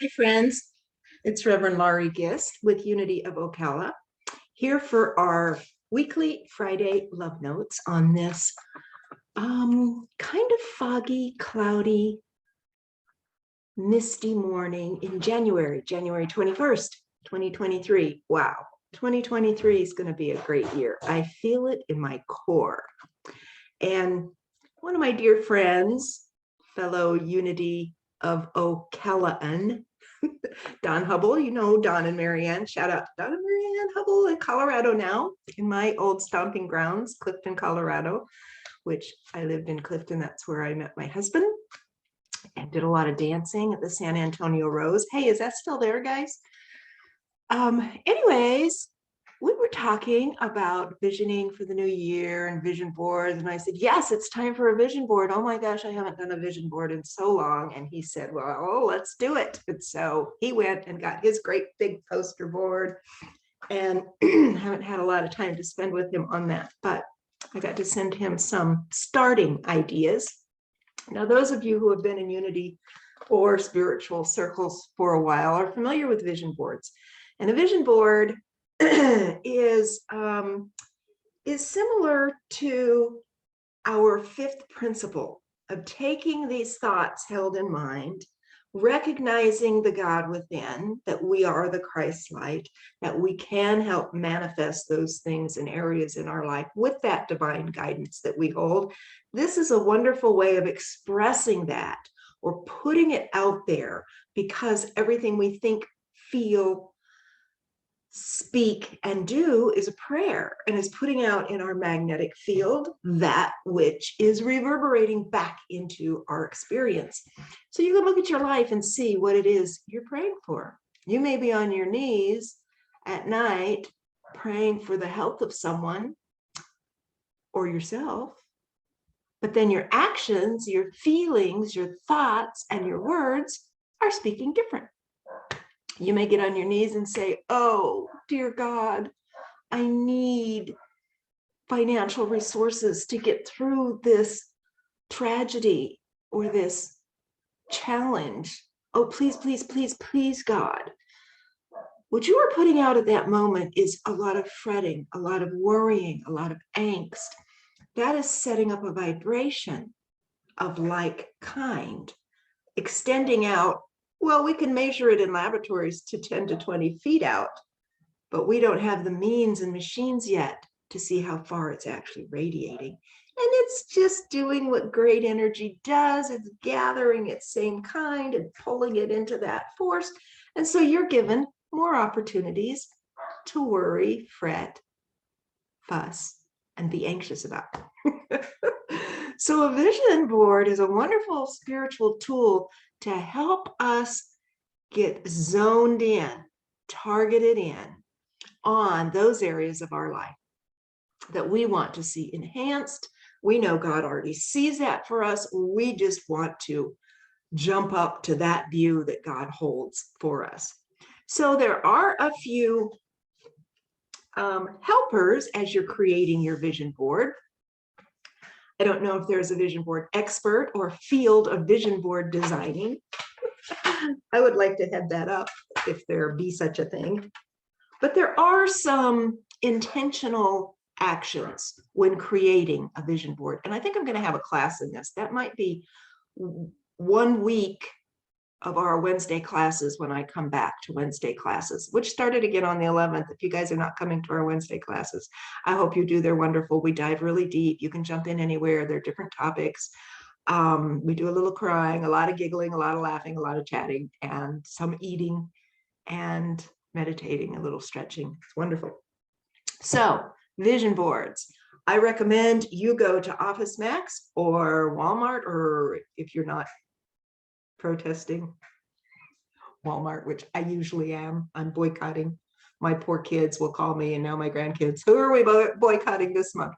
Hi, friends. It's Reverend Laurie Gist with Unity of Ocala, here for our weekly Friday love notes on this kind of foggy, cloudy, misty morning in January 21st, 2023. Wow, 2023 is going to be a great year. I feel it in my core. And one of my dear friends, fellow Unity of Ocala, Don Hubble, you know Don and Marianne. Shout out to Don and Marianne Hubble in Colorado now, in my old stomping grounds, Clifton, Colorado, which I lived in Clifton. That's where I met my husband and did a lot of dancing at the San Antonio Rose. Hey, is that still there, guys? Anyways, we were talking about visioning for the new year and vision boards. And I said, yes, it's time for a vision board. Oh my gosh, I haven't done a vision board in so long. And he said, well, let's do it. And so he went and got his great big poster board, and haven't had a lot of time to spend with him on that, but I got to send him some starting ideas. Now, those of you who have been in Unity or spiritual circles for a while are familiar with vision boards. And a vision board is similar to our fifth principle of taking these thoughts held in mind, recognizing the God within, that we are the Christ light, that we can help manifest those things in areas in our life with that divine guidance that we hold. This is a wonderful way of expressing that or putting it out there, because everything we think, feel, speak, and do is a prayer, and is putting out in our magnetic field that which is reverberating back into our experience. So you can look at your life and see what it is you're praying for. You may be on your knees at night praying for the health of someone or yourself, but then your actions, your feelings, your thoughts, and your words are speaking different. You may get on your knees and say, oh, dear God, I need financial resources to get through this tragedy or this challenge. Oh, please, please, please, please, God. What you are putting out at that moment is a lot of fretting, a lot of worrying, a lot of angst. That is setting up a vibration of like kind, extending out. Well, we can measure it in laboratories to 10 to 20 feet out, but we don't have the means and machines yet to see how far it's actually radiating. And it's just doing what great energy does. It's gathering its same kind and pulling it into that force. And so you're given more opportunities to worry, fret, fuss, and be anxious about. So a vision board is a wonderful spiritual tool to help us get zoned in, targeted in on those areas of our life that we want to see enhanced. We know God already sees that for us. We just want to jump up to that view that God holds for us. So there are a few helpers as you're creating your vision board. I don't know if there's a vision board expert or field of vision board designing. I would like to head that up if there be such a thing. But there are some intentional actions when creating a vision board. And I think I'm going to have a class in this. That might be 1 week of our Wednesday classes when I come back to Wednesday classes, which started again on the 11th. If you guys are not coming to our Wednesday classes, I hope you do. They're wonderful. We dive really deep. You can jump in anywhere. They're different topics. We do a little crying, a lot of giggling, a lot of laughing, a lot of chatting, and some eating and meditating, a little stretching. It's wonderful. So vision boards. I recommend you go to Office Max or Walmart, or if you're not protesting, Walmart, which I usually am. I'm boycotting. My poor kids will call me, and now my grandkids, who are we boycotting this month?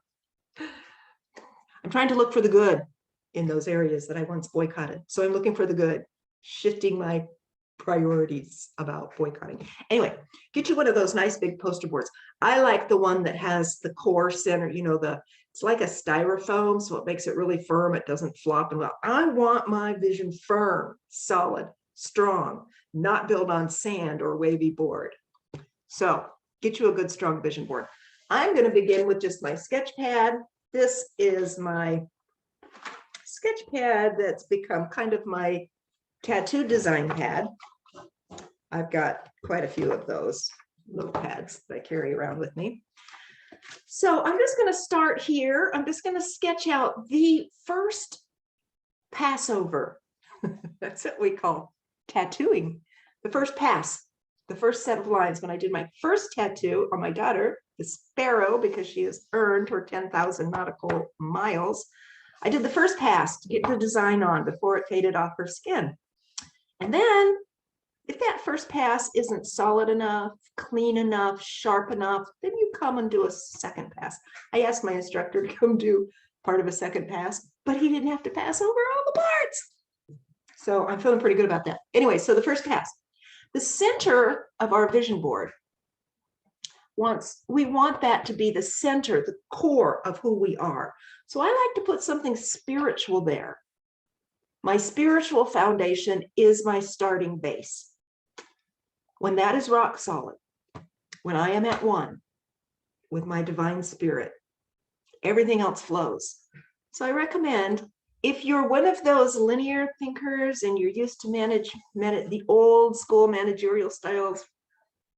I'm trying to look for the good in those areas that I once boycotted. So I'm looking for the good, shifting my priorities about boycotting. Anyway, get you one of those nice big poster boards. I like the one that has the core center, you know, it's like a styrofoam, so it makes it really firm. It doesn't flop and well. I want my vision firm, solid. strong, not built on sand or wavy board. So get you a good, strong vision board. I'm going to begin with just my sketch pad. This is my sketch pad that's become kind of my tattoo design pad. I've got quite a few of those little pads that I carry around with me. So I'm just going to start here. I'm just going to sketch out the first Passover. That's what we call tattooing. The first pass, the first set of lines. When I did my first tattoo on my daughter, the sparrow, because she has earned her 10,000 nautical miles, I did the first pass to get the design on before it faded off her skin. And then if that first pass isn't solid enough, clean enough, sharp enough, then you come and do a second pass. I asked my instructor to come do part of a second pass, but he didn't have to pass over all the parts. So I'm feeling pretty good about that. Anyway, so the first pass. The center of our vision board, we want that to be the center, the core of who we are. So I like to put something spiritual there. My spiritual foundation is my starting base. When that is rock solid, when I am at one with my divine spirit, everything else flows. So I recommend, if you're one of those linear thinkers and you're used to manage the old school managerial styles,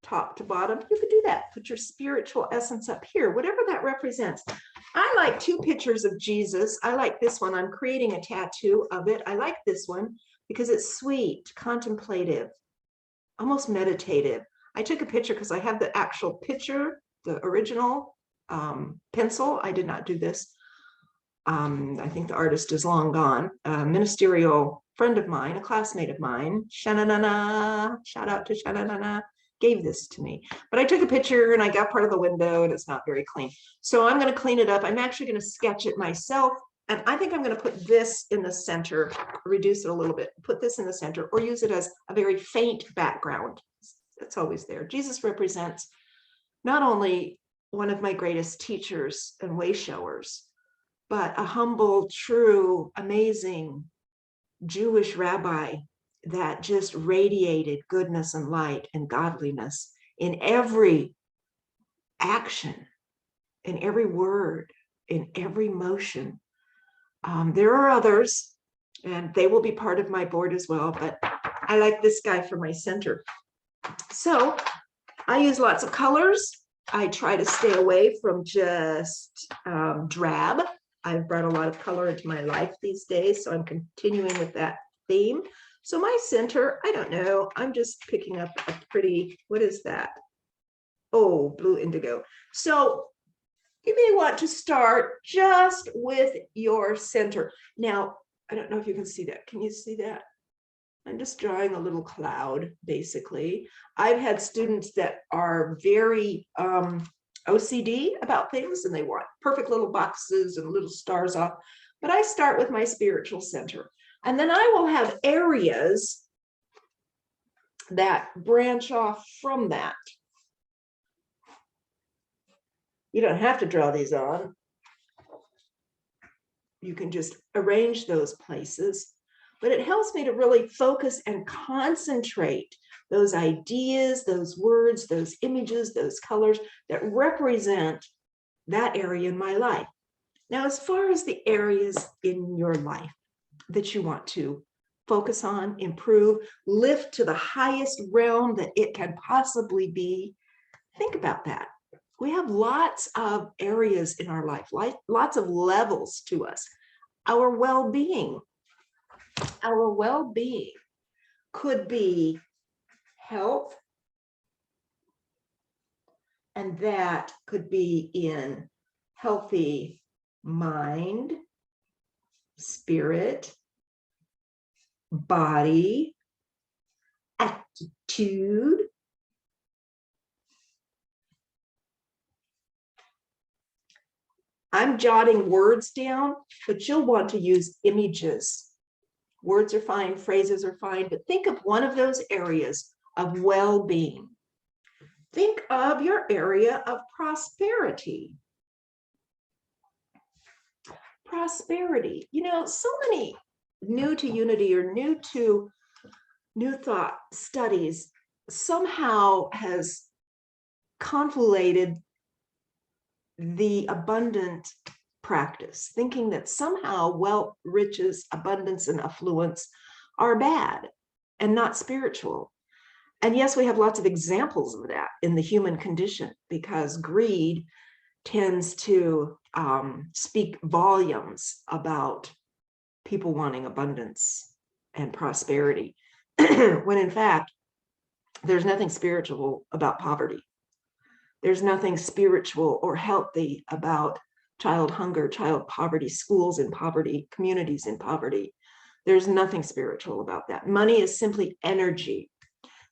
top to bottom, you could do that. Put your spiritual essence up here, whatever that represents. I like two pictures of Jesus. I like this one. I'm creating a tattoo of it. I like this one because it's sweet, contemplative, almost meditative. I took a picture because I have the actual picture, the original pencil. I did not do this. I think the artist is long gone. A ministerial friend of mine, a classmate of mine, Shananana, shout out to Shananana, gave this to me. But I took a picture and I got part of the window and it's not very clean. So I'm going to clean it up. I'm actually going to sketch it myself. And I think I'm going to put this in the center, reduce it a little bit, put this in the center, or use it as a very faint background. It's always there. Jesus represents not only one of my greatest teachers and way showers, but a humble, true, amazing Jewish rabbi that just radiated goodness and light and godliness in every action, in every word, in every motion. There are others, and they will be part of my board as well, but I like this guy for my center. So I use lots of colors. I try to stay away from just drab. I've brought a lot of color into my life these days, so I'm continuing with that theme. So my center, I don't know, I'm just picking up a pretty, what is that? Oh, blue indigo. So you may want to start just with your center. Now, I don't know if you can see that. Can you see that? I'm just drawing a little cloud, basically. I've had students that are very OCD about things and they want perfect little boxes and little stars off. But I start with my spiritual center. And then I will have areas that branch off from that. You don't have to draw these on. You can just arrange those places. But it helps me to really focus and concentrate those ideas, those words, those images, those colors that represent that area in my life. Now, as far as the areas in your life that you want to focus on, improve, lift to the highest realm that it can possibly be, think about that. We have lots of areas in our life, lots of levels to us. Our well-being could be health, and that could be in healthy mind, spirit, body, attitude, I'm jotting words down, but you'll want to use images. Words are fine, phrases are fine, but think of one of those areas of well-being. Think of your area of prosperity. Prosperity, you know, so many new to Unity or new to New Thought studies somehow has conflated the abundant practice, thinking that somehow wealth, riches, abundance, and affluence are bad and not spiritual. And yes, we have lots of examples of that in the human condition, because greed tends to speak volumes about people wanting abundance and prosperity, when in fact, there's nothing spiritual about poverty. There's nothing spiritual or healthy about child hunger, child poverty, schools in poverty, communities in poverty. There's nothing spiritual about that. Money is simply energy.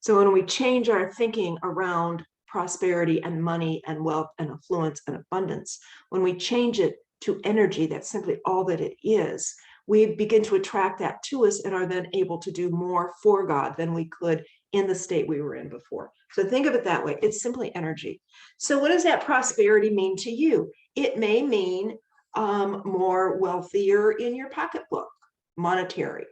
So when we change our thinking around prosperity and money and wealth and affluence and abundance, when we change it to energy, that's simply all that it is, we begin to attract that to us and are then able to do more for God than we could in the state we were in before. So think of it that way. It's simply energy. So what does that prosperity mean to you? It may mean more wealthier in your pocketbook, monetary.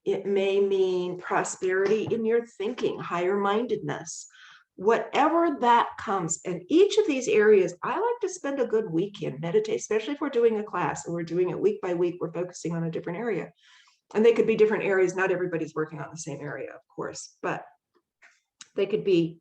It may mean prosperity in your thinking, higher mindedness, whatever that comes. And each of these areas, I like to spend a good week in, meditate, especially if we're doing a class and we're doing it week by week, we're focusing on a different area. And they could be different areas. Not everybody's working on the same area, of course, but they could be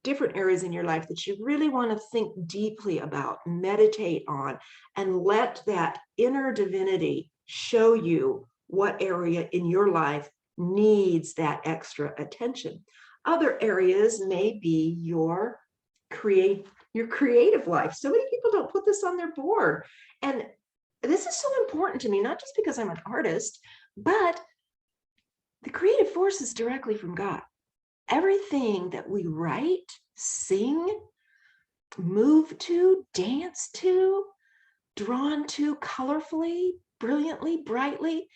different areas in your life that you really want to think deeply about, meditate on, and let that inner divinity show you what area in your life needs that extra attention. Other areas may be your creative life. So many people don't put this on their board. And this is so important to me, not just because I'm an artist, but the creative force is directly from God. Everything that we write, sing, move to, dance to, drawn to colorfully, brilliantly, brightly,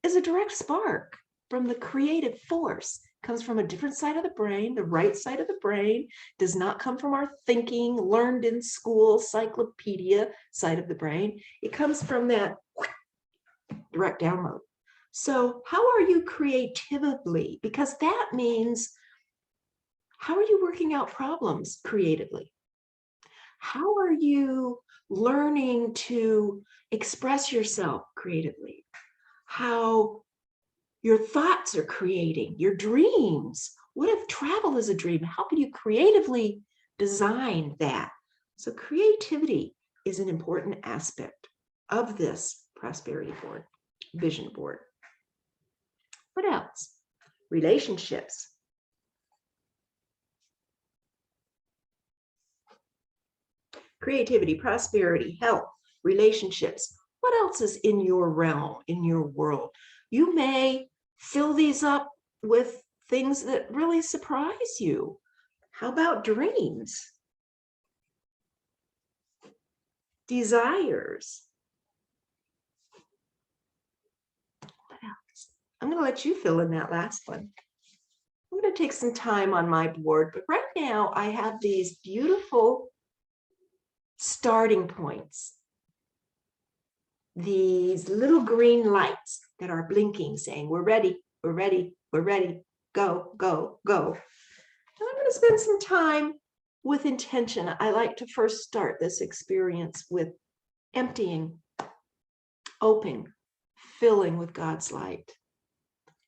is a direct spark from the creative force. It comes from a different side of the brain. The right side of the brain does not come from our thinking, learned in school, cyclopedia side of the brain. It comes from that direct download. So how are you creatively? Because that means, how are you working out problems creatively? How are you learning to express yourself creatively? How your thoughts are creating your dreams. What if travel is a dream? How can you creatively design that? So creativity is an important aspect of this prosperity board, vision board. What else? Relationships. Creativity, prosperity, health, relationships. What else is in your realm, in your world? You may fill these up with things that really surprise you. How about dreams? Desires? What else? I'm going to let you fill in that last one. I'm going to take some time on my board, but right now I have these beautiful starting points, these little green lights that are blinking, saying, we're ready, we're ready, we're ready, go, go, go. And I'm going to spend some time with intention. I like to first start this experience with emptying, opening, filling with God's light,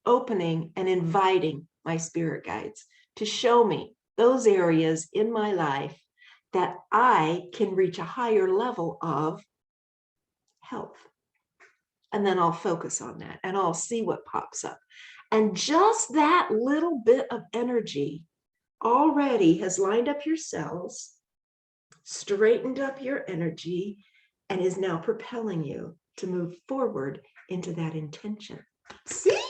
opening and inviting my spirit guides to show me those areas in my life that I can reach a higher level of health. And then I'll focus on that and I'll see what pops up. And just that little bit of energy already has lined up your cells, straightened up your energy, and is now propelling you to move forward into that intention. See?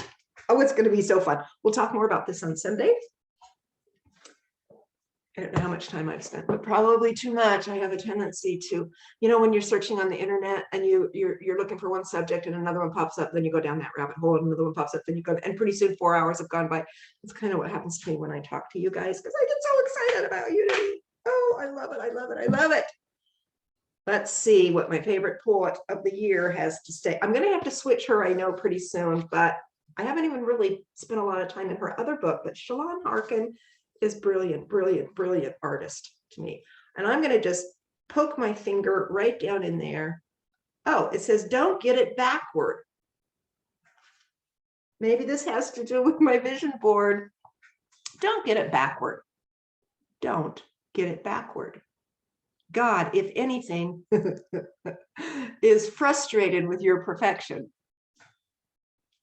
Oh, it's going to be so fun. We'll talk more about this on Sunday. I don't know how much time I've spent, but probably too much. I have a tendency to, when you're searching on the internet and you're looking for one subject and another one pops up, then you go down that rabbit hole and another one pops up, then you go, and pretty soon 4 hours have gone by. It's kind of what happens to me when I talk to you guys, because I get so excited about Unity. Oh, I love it. I love it. I love it. Let's see what my favorite poet of the year has to say. I'm going to have to switch her, I know, pretty soon, but I haven't even really spent a lot of time in her other book, but Shalon Harkin is brilliant, brilliant, brilliant artist to me. And I'm going to just poke my finger right down in there. Oh, it says, don't get it backward. Maybe this has to do with my vision board. Don't get it backward. Don't get it backward. God, if anything, is frustrated with your perfection.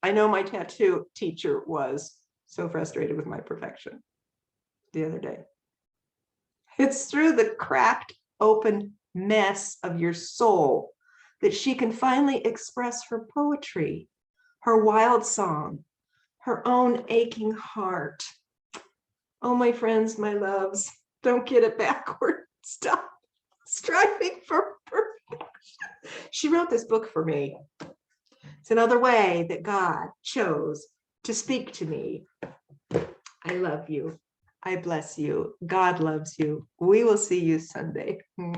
I know my tattoo teacher was so frustrated with my perfection the other day. It's through the cracked, open mess of your soul that she can finally express her poetry, her wild song, her own aching heart. Oh, my friends, my loves, don't get it backward. Stop striving for perfection. She wrote this book for me. It's another way that God chose to speak to me. I love you. I bless you. God loves you. We will see you Sunday.